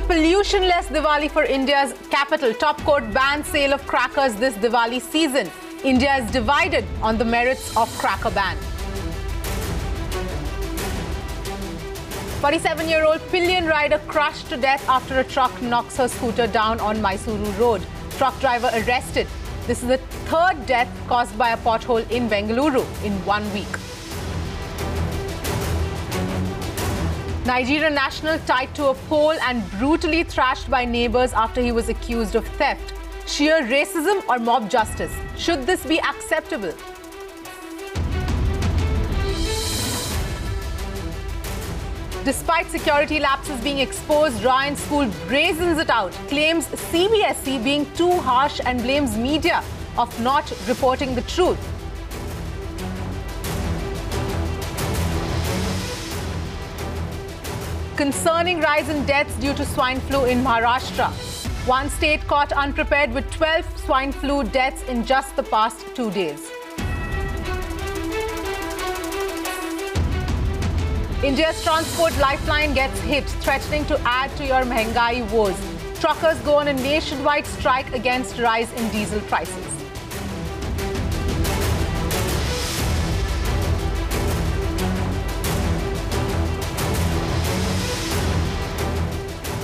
pollution-less Diwali for India's capital. Top court bans sale of crackers this Diwali season. India is divided on the merits of cracker ban. 47-year-old pillion rider crushed to death after a truck knocks her scooter down on Mysuru Road. Truck driver arrested. This is the third death caused by a pothole in Bengaluru in 1 week. Nigerian national tied to a pole and brutally thrashed by neighbors after he was accused of theft. Sheer racism or mob justice? Should this be acceptable? Despite security lapses being exposed, Ryan School brazens it out, claims CBSE being too harsh and blames media of not reporting the truth. Concerning rise in deaths due to swine flu in Maharashtra. One state caught unprepared with 12 swine flu deaths in just the past 2 days. India's transport lifeline gets hit, threatening to add to your Mehengai woes. Truckers go on a nationwide strike against rise in diesel prices.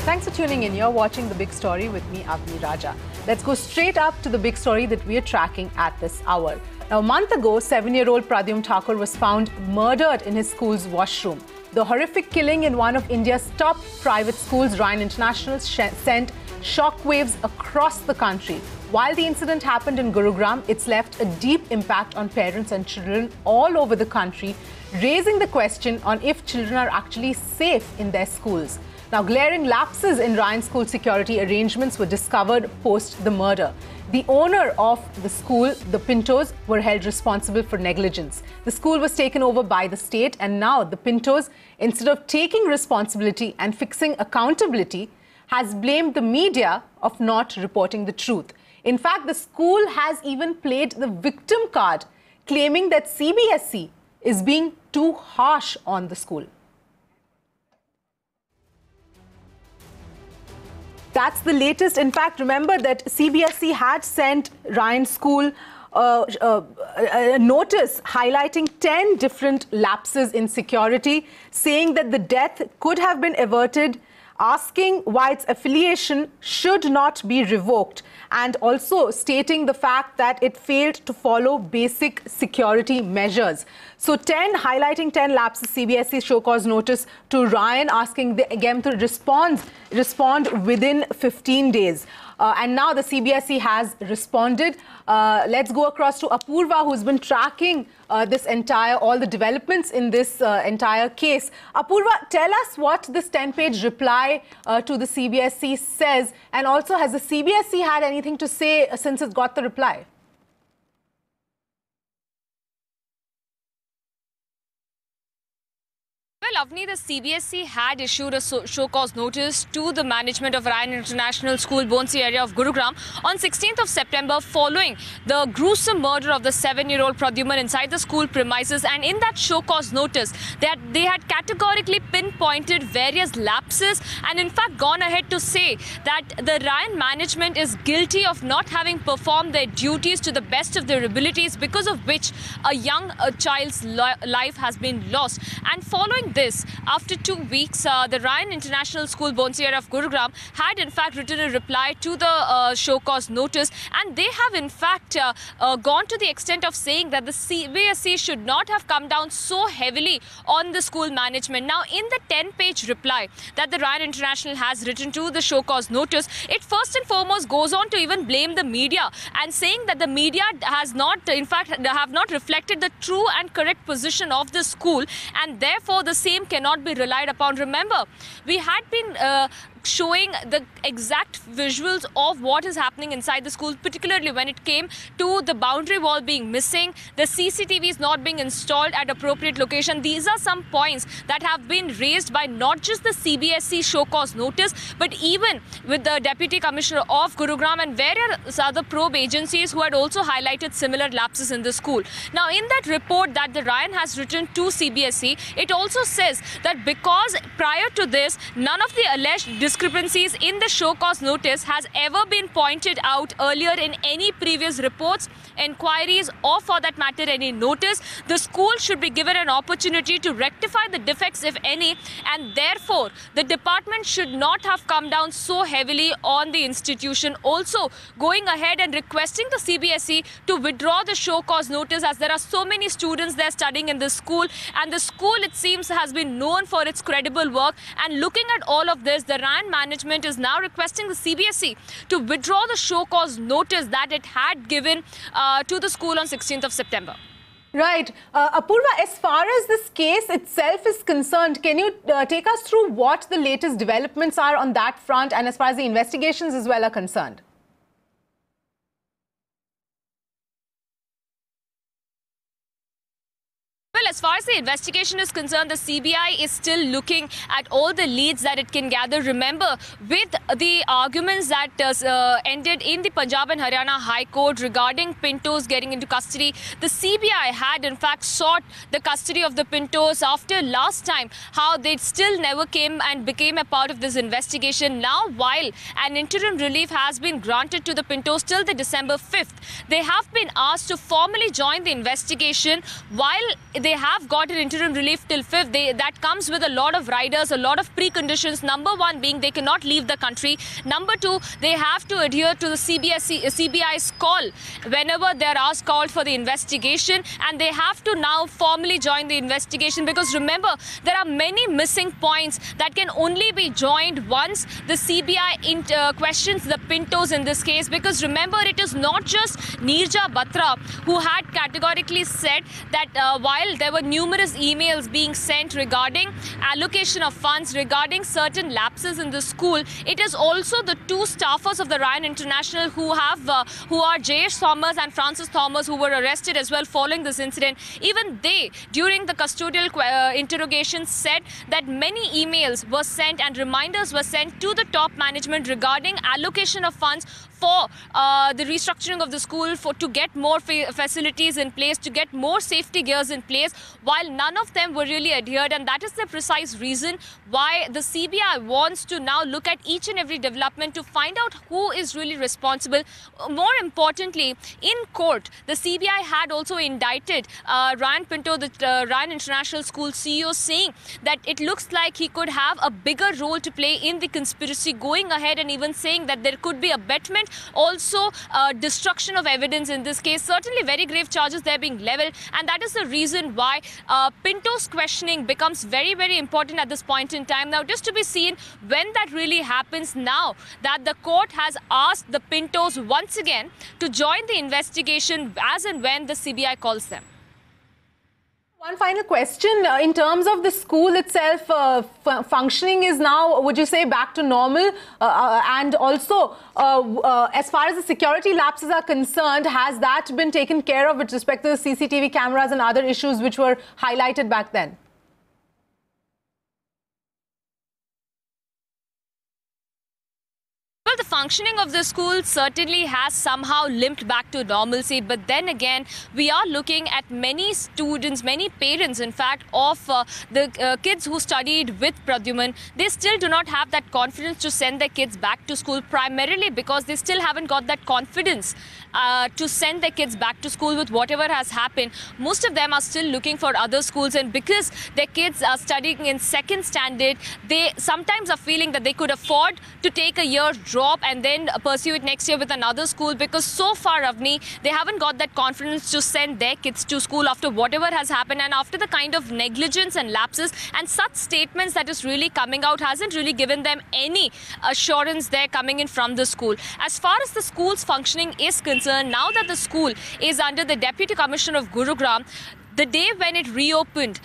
Thanks for tuning in. You're watching The Big Story with me, Avni Raja. Let's go straight up to the big story that we are tracking at this hour. Now, a month ago, 7-year-old Pradyum Thakur was found murdered in his school's washroom. The horrific killing in one of India's top private schools, Ryan International, sent shockwaves across the country. While the incident happened in Gurugram, it's left a deep impact on parents and children all over the country, raising the question on if children are actually safe in their schools. Now, glaring lapses in Ryan School security arrangements were discovered post the murder. The owner of the school, the Pintos, were held responsible for negligence. The school was taken over by the state, and now the Pintos, instead of taking responsibility and fixing accountability, has blamed the media of not reporting the truth. In fact, the school has even played the victim card, claiming that CBSE is being too harsh on the school. That's the latest. In fact, remember that CBSE had sent Ryan School a notice highlighting 10 different lapses in security, saying that the death could have been averted, asking why its affiliation should not be revoked, and also stating the fact that it failed to follow basic security measures. So highlighting 10 lapses, CBSE show cause notice to Ryan, asking them to respond within 15 days. And now the CBSE has responded. Let's go across to Apurva, who's been tracking all the developments in this entire case. Apurva, tell us what this 10-page reply to the CBSE says, and also has the CBSE had anything to say since it got the reply? Well, Avni, the CBSE had issued a show-cause notice to the management of Ryan International School, Bonsi area of Gurugram on 16th of September following the gruesome murder of the 7-year-old Pradyuman inside the school premises. And in that show-cause notice, they had categorically pinpointed various lapses and in fact gone ahead to say that the Ryan management is guilty of not having performed their duties to the best of their abilities, because of which a young child's life has been lost. And following this, after 2 weeks, the Ryan International School, Bonsi area of Gurugram, had in fact written a reply to the show cause notice, and they have in fact gone to the extent of saying that the CBSE should not have come down so heavily on the school management. Now, in the 10-page reply that the Ryan International has written to the show cause notice, it first and foremost goes on to even blame the media and saying that the media has not, in fact, have not reflected the true and correct position of the school, and therefore the same cannot be relied upon. Remember, we had been showing the exact visuals of what is happening inside the school, particularly when it came to the boundary wall being missing, the CCTVs not being installed at appropriate location. These are some points that have been raised by not just the CBSE show cause notice, but even with the Deputy Commissioner of Gurugram and various other probe agencies who had also highlighted similar lapses in the school. Now, in that report that the Ryan has written to CBSE, it also says that because prior to this, none of the alleged discrepancies in the show cause notice has ever been pointed out earlier in any previous reports, inquiries, or for that matter any notice. The school should be given an opportunity to rectify the defects if any, and therefore the department should not have come down so heavily on the institution. Also going ahead and requesting the CBSE to withdraw the show cause notice, as there are so many students there studying in this school, and the school, it seems, has been known for its credible work. And looking at all of this, the RAN management is now requesting the CBSE to withdraw the show cause notice that it had given to the school on 16th of September. Right. Apurva, as far as this case itself is concerned, can you take us through what the latest developments are on that front, and as far as the investigations as well are concerned? Well, as far as the investigation is concerned, the CBI is still looking at all the leads that it can gather. Remember, with the arguments that ended in the Punjab and Haryana High Court regarding Pintos getting into custody, the CBI had in fact sought the custody of the Pintos after last time, how they still never came and became a part of this investigation. Now, while an interim relief has been granted to the Pintos till the December 5th, they have been asked to formally join the investigation. While they have got an interim relief till 5th. That comes with a lot of riders, a lot of preconditions. Number one being they cannot leave the country. Number two, they have to adhere to the CBI's call whenever they are asked called for the investigation, and they have to now formally join the investigation, because remember, there are many missing points that can only be joined once the CBI questions the Pintos in this case. Because remember, it is not just Neerja Batra who had categorically said that while there were numerous emails being sent regarding allocation of funds, regarding certain lapses in the school, it is also the two staffers of the Ryan International who are Jayesh Thomas and Francis Thomas, who were arrested as well following this incident. Even they, during the custodial interrogation, said that many emails were sent and reminders were sent to the top management regarding allocation of funds for the restructuring of the school, to get more facilities in place, to get more safety gears in place, while none of them were really adhered. And that is the precise reason why the CBI wants to now look at each and every development to find out who is really responsible. More importantly, in court, the CBI had also indicted Ryan Pinto, the Ryan International School CEO, saying that it looks like he could have a bigger role to play in the conspiracy, going ahead and even saying that there could be abetment, also destruction of evidence in this case. Certainly very grave charges there being leveled, and that is the reason why Pinto's questioning becomes very, very important at this point in time. Now, just to be seen when that really happens, now that the court has asked the Pintos once again to join the investigation as and when the CBI calls them. One final question. In terms of the school itself, functioning is now, would you say, back to normal? And also, as far as the security lapses are concerned, has that been taken care of with respect to the CCTV cameras and other issues which were highlighted back then? Well, the functioning of the school certainly has somehow limped back to normalcy. But then again, we are looking at many students, many parents, in fact, of the kids who studied with Pradyuman. They still do not have that confidence to send their kids back to school, primarily because they still haven't got that confidence to send their kids back to school with whatever has happened. Most of them are still looking for other schools, and because their kids are studying in second standard, they sometimes are feeling that they could afford to take a year drop and then pursue it next year with another school, because so far, Avni, they haven't got that confidence to send their kids to school after whatever has happened, and after the kind of negligence and lapses and such statements that is really coming out hasn't really given them any assurance there coming in from the school. As far as the school's functioning is concerned, now that the school is under the Deputy Commissioner of Gurugram, the day when it reopened,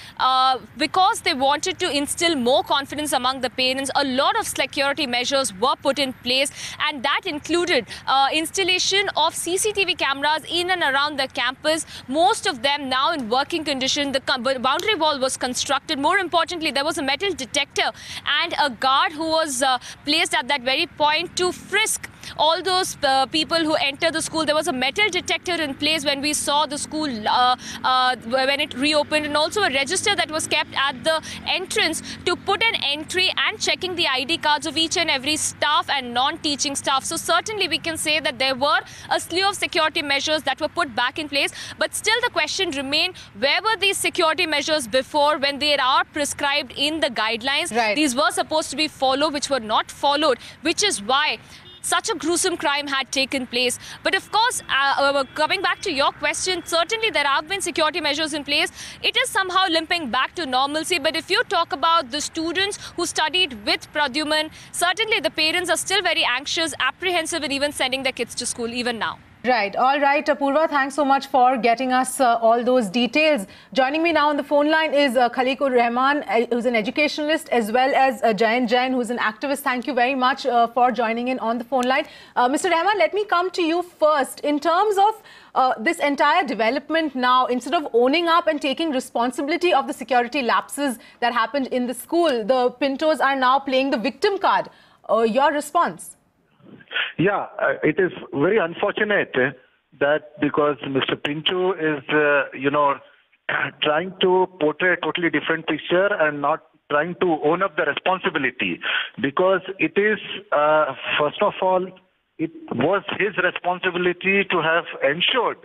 because they wanted to instill more confidence among the parents, a lot of security measures were put in place, and that included installation of CCTV cameras in and around the campus, most of them now in working condition. The boundary wall was constructed. More importantly, there was a metal detector and a guard who was placed at that very point to frisk all those people who enter the school. There was a metal detector in place when we saw the school when it reopened, and also a register that was kept at the entrance to put an entry and checking the ID cards of each and every staff and non-teaching staff. So certainly we can say that there were a slew of security measures that were put back in place, but still the question remained, where were these security measures before when they are prescribed in the guidelines? Right. These were supposed to be followed, which were not followed, which is why such a gruesome crime had taken place. But of course, coming back to your question, certainly there have been security measures in place. It is somehow limping back to normalcy. But if you talk about the students who studied with Pradyuman, certainly the parents are still very anxious, apprehensive, and even sending their kids to school even now. Right. All right, Apurva, thanks so much for getting us all those details. Joining me now on the phone line is Khaliqur Rahman, who's an educationalist, as well as Jayan Jain, who's an activist. Thank you very much for joining in on the phone line. Mr. Rahman, let me come to you first. In terms of this entire development now, instead of owning up and taking responsibility of the security lapses that happened in the school, the Pintos are now playing the victim card. Your response? Yeah, it is very unfortunate that because Mr. Pinto is, trying to portray a totally different picture and not trying to own up the responsibility. Because it is, first of all, it was his responsibility to have ensured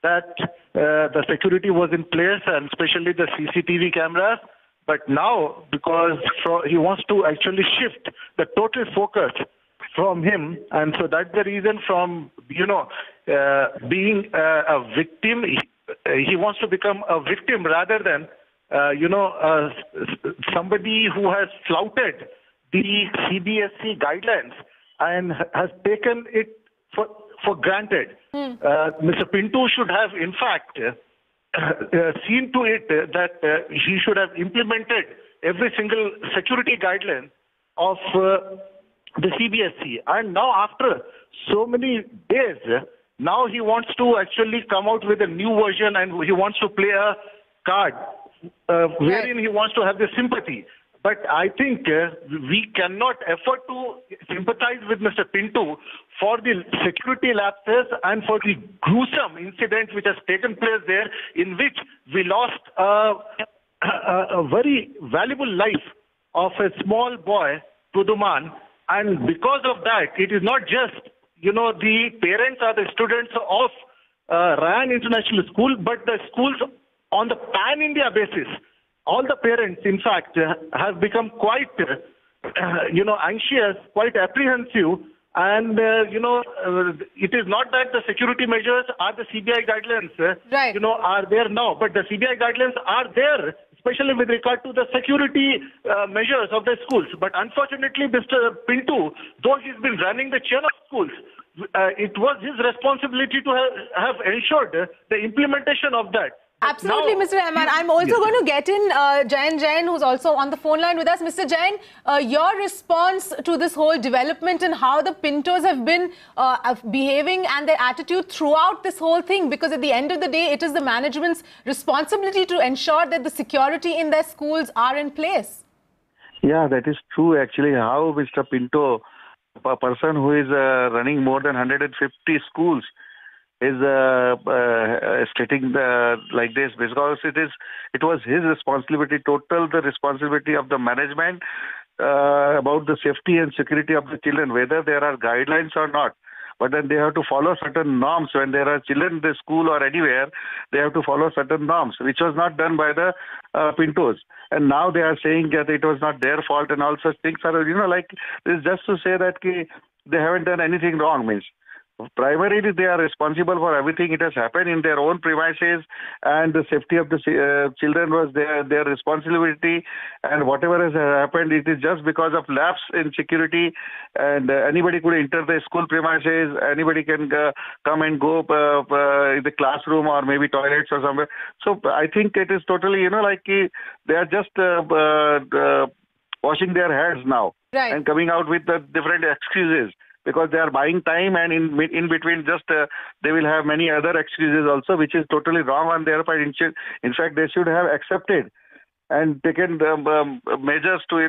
that the security was in place, and especially the CCTV cameras. But now, because he wants to actually shift the total focus from him, and so that's the reason from, being a victim, he wants to become a victim rather than, somebody who has flouted the CBSE guidelines and has taken it for granted. Mr. Pinto should have, in fact, seen to it that he should have implemented every single security guideline of the CBSE. And now after so many days, now he wants to actually come out with a new version, and he wants to play a card wherein he wants to have the sympathy. But I think we cannot afford to sympathize with Mr. Pinto for the security lapses and for the gruesome incident which has taken place there, in which we lost a very valuable life of a small boy, Pradyuman. And because of that, it is not just, the parents or the students of Ryan International School, but the schools on the pan-India basis. All the parents, in fact, have become quite, anxious, quite apprehensive. And, it is not that the security measures are the CBI guidelines, are there now. But the CBI guidelines are there, especially with regard to the security measures of the schools. But unfortunately, Mr. Pinto, though he's been running the chain of schools, it was his responsibility to have ensured the implementation of that. Absolutely, now, Mr. Rahman. I'm also going to get in Jayan Jain, who's also on the phone line with us. Mr. Jain, your response to this whole development and how the Pintos have been behaving and their attitude throughout this whole thing, because at the end of the day, it is the management's responsibility to ensure that the security in their schools are in place. Yeah, that is true, actually. How Mr. Pinto, a person who is running more than 150 schools, is stating like this, because it was his responsibility, the responsibility of the management about the safety and security of the children, whether there are guidelines or not. But then they have to follow certain norms. When there are children in the school or anywhere, they have to follow certain norms, which was not done by the Pintos. And now they are saying that it was not their fault, and all such things are, it's just to say that they haven't done anything wrong, means. Primarily, they are responsible for everything. It has happened in their own premises, and the safety of the children was their responsibility. And whatever has happened, it is just because of lapse in security. And anybody could enter the school premises. Anybody can come and go in the classroom or maybe toilets or somewhere. So I think it is totally, they are just washing their hands now and coming out with the different excuses, because they are buying time, and in between just they will have many other excuses also, which is totally wrong on their part. In fact, they should have accepted and taken measures to,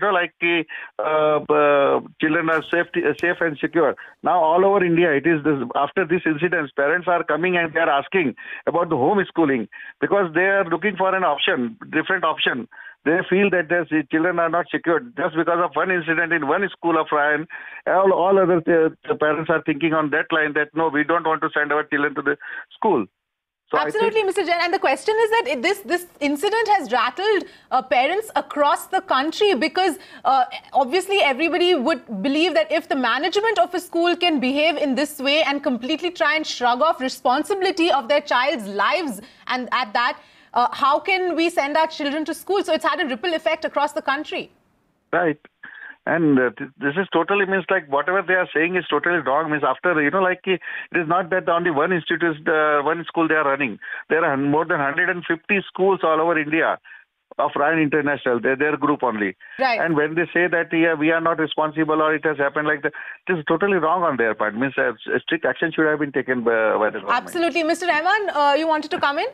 children are safe and secure. Now all over India, it is this, after this incident, parents are coming and they are asking about the homeschooling because they are looking for an option, different option. They feel that their children are not secured just because of one incident in one school of Ryan. All other parents are thinking on that line that no, we don't want to send our children to the school. So absolutely, Mr. Jain. And the question is that this incident has rattled parents across the country because obviously everybody would believe that if the management of a school can behave in this way and completely try and shrug off responsibility of their child's lives, and at that, how can we send our children to school? So it's had a ripple effect across the country. Right. And this is totally means like whatever they are saying is totally wrong. Means after, it is not that only one institute, one school they are running. There are more than 150 schools all over India of Ryan International. They're their group only. Right. And when they say that we are not responsible or it has happened like that, it is totally wrong on their part. Means strict action should have been taken by the government. Absolutely. Mr. Rahman, you wanted to come in?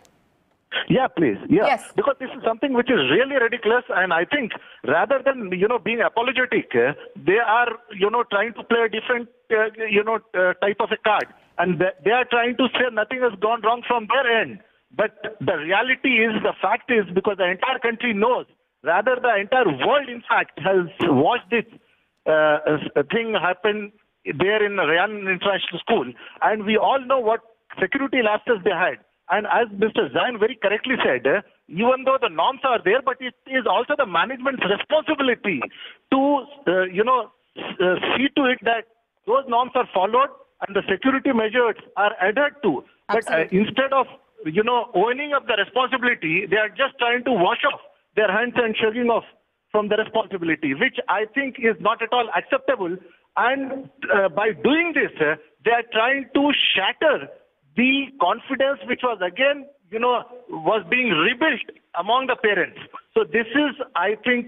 Yeah, please. Yeah. Yes. Because this is something which is really ridiculous, and I think rather than being apologetic, they are trying to play a different type of a card, and they are trying to say nothing has gone wrong from their end. But the reality is, the fact is, because the entire country knows, rather the entire world, in fact, has watched this thing happen there in Ryan International School, and we all know what security lapses they had. And as Mr. Zain very correctly said, even though the norms are there, but it is also the management's responsibility to, see to it that those norms are followed and the security measures are adhered to. But instead of, owning up the responsibility, they are just trying to wash off their hands and shrugging off from the responsibility, which I think is not at all acceptable. And by doing this, they are trying to shatter the confidence which was again, was being rebuilt among the parents. So this is, I think,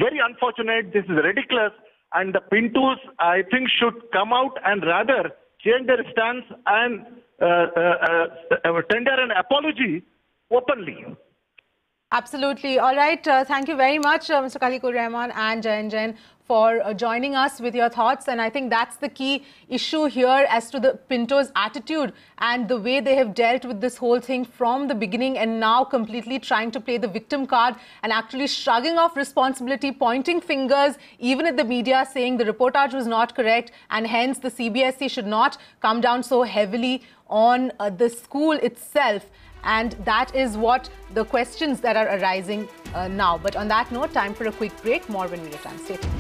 very unfortunate. This is ridiculous. And the Pintos, I think, should come out and rather change their stance and tender an apology openly. Absolutely. All right. Thank you very much, Mr. Khaliqur Rahman and Jain for joining us with your thoughts. And I think that's the key issue here as to the Pintos' attitude and the way they have dealt with this whole thing from the beginning, and now completely trying to play the victim card and actually shrugging off responsibility, pointing fingers, even at the media, saying the reportage was not correct and hence the CBSE should not come down so heavily on the school itself. And that is what the questions that are arising now. But on that note, time for a quick break. More when we return. Stay tuned.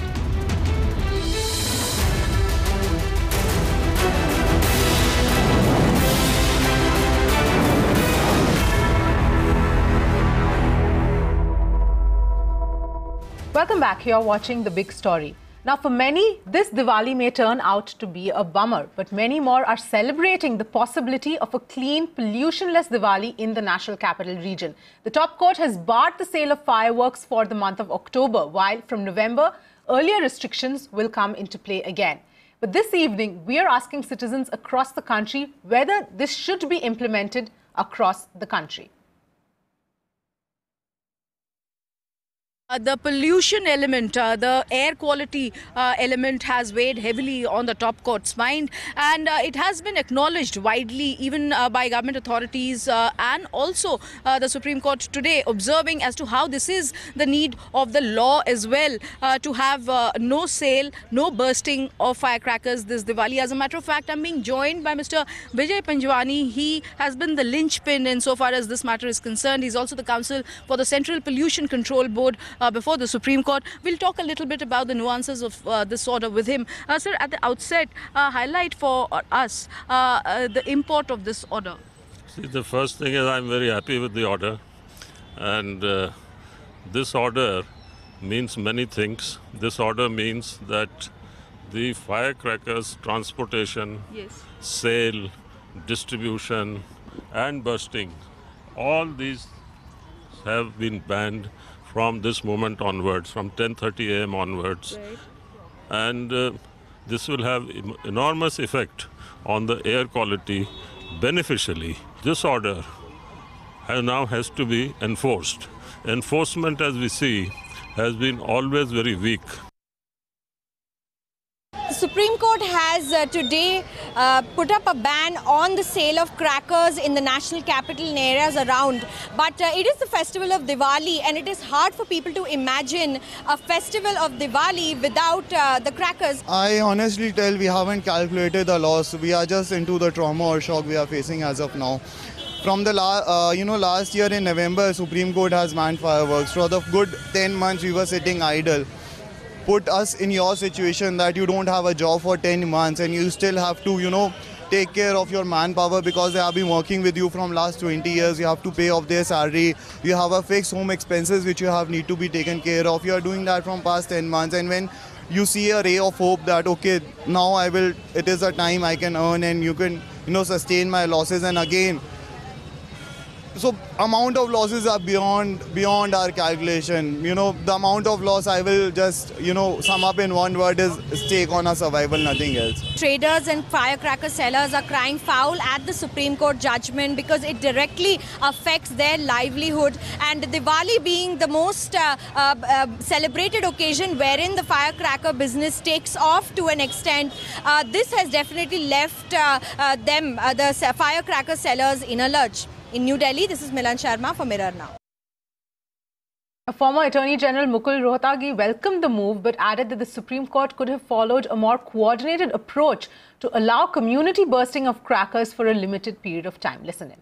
Welcome back. You're watching The Big Story. Now, for many, this Diwali may turn out to be a bummer, but many more are celebrating the possibility of a clean, pollution-less Diwali in the National Capital Region. The top court has barred the sale of fireworks for the month of October, while from November, earlier restrictions will come into play again. But this evening, we are asking citizens across the country whether this should be implemented across the country. The pollution element, the air quality element has weighed heavily on the top court's mind, and it has been acknowledged widely even by government authorities and also the Supreme Court today, observing as to how this is the need of the law as well, to have no sale, no bursting of firecrackers this Diwali. As a matter of fact, I'm being joined by Mr. Vijay Panjwani. He has been the linchpin insofar as this matter is concerned. He's also the counsel for the Central Pollution Control Board before the Supreme Court. We'll talk a little bit about the nuances of this order with him. Sir, at the outset, highlight for us the import of this order. See, the first thing is I'm very happy with the order, and this order means many things. This order means that the firecrackers transportation, sale, distribution and bursting, all these have been banned from this moment onwards, from 10:30 a.m. onwards. Right. And this will have enormous effect on the air quality beneficially. This order now has to be enforced. Enforcement, as we see, has been always very weak. The Supreme Court has today put up a ban on the sale of crackers in the national capital and areas around. But it is the festival of Diwali, and it is hard for people to imagine a festival of Diwali without the crackers. I honestly tell we haven't calculated the loss. We are just into the trauma or shock we are facing as of now. From the last year in November, Supreme Court has banned fireworks. For the good 10 months, we were sitting idle. Put us in your situation that you don't have a job for 10 months and you still have to, take care of your manpower because they have been working with you from last 20 years. You have to pay off their salary. You have a fixed home expenses which need to be taken care of. You are doing that from past 10 months. And when you see a ray of hope that, okay, now it is a time I can earn and you can, sustain my losses. And again, so amount of losses are beyond our calculation. The amount of loss I will just, sum up in one word is stake on our survival, nothing else. Traders and firecracker sellers are crying foul at the Supreme Court judgment because it directly affects their livelihood. And Diwali being the most celebrated occasion wherein the firecracker business takes off to an extent, this has definitely left the firecracker sellers in a lurch. In New Delhi, this is Milan Sharma for Mirror Now. Former Attorney General Mukul Rohtagi welcomed the move but added that the Supreme Court could have followed a more coordinated approach to allow community bursting of crackers for a limited period of time. Listen in.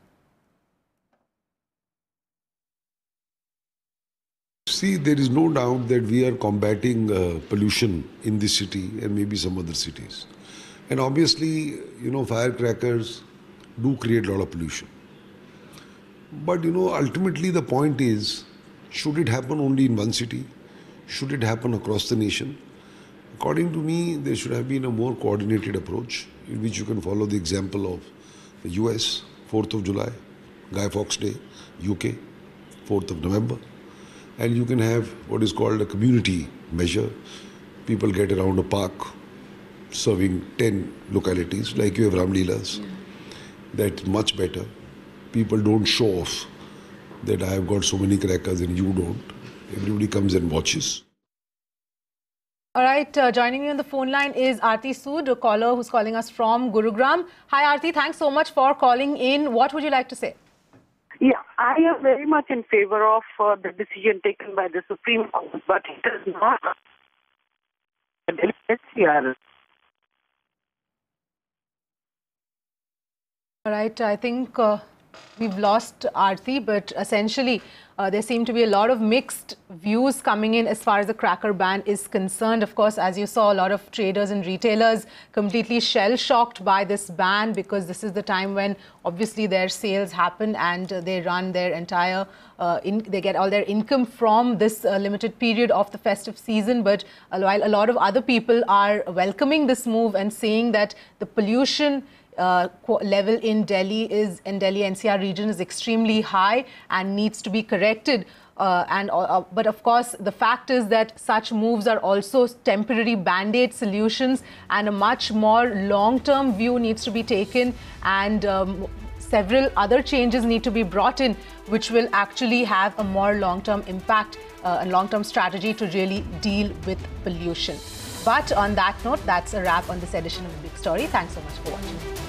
See, there is no doubt that we are combating pollution in this city and maybe some other cities. And obviously, firecrackers do create a lot of pollution. But, ultimately the point is, should it happen only in one city? Should it happen across the nation? According to me, there should have been a more coordinated approach in which you can follow the example of the US, 4th of July, Guy Fawkes Day, UK, 4th of November. And you can have what is called a community measure. People get around a park serving 10 localities, like you have Ramleelas. Yeah. That's much better. People don't show off that I have got so many crackers and you don't. Everybody comes and watches. All right, joining me on the phone line is Aarti Sood, a caller who's calling us from Gurugram. Hi Aarti, thanks so much for calling in. What would you like to say? Yeah, I am very much in favor of the decision taken by the Supreme Court, but it is not. All right, I think we've lost Aarti, but essentially there seem to be a lot of mixed views coming in as far as the cracker ban is concerned. Of course, as you saw, a lot of traders and retailers completely shell-shocked by this ban because this is the time when obviously their sales happen and they run their entire, they get all their income from this limited period of the festive season. But while a lot of other people are welcoming this move and saying that the pollution level in Delhi NCR region is extremely high and needs to be corrected. But of course, the fact is that such moves are also temporary band-aid solutions, and a much more long-term view needs to be taken, and several other changes need to be brought in, which will actually have a more long-term impact and long-term strategy to really deal with pollution. But on that note, that's a wrap on this edition of The Big Story. Thanks so much for watching.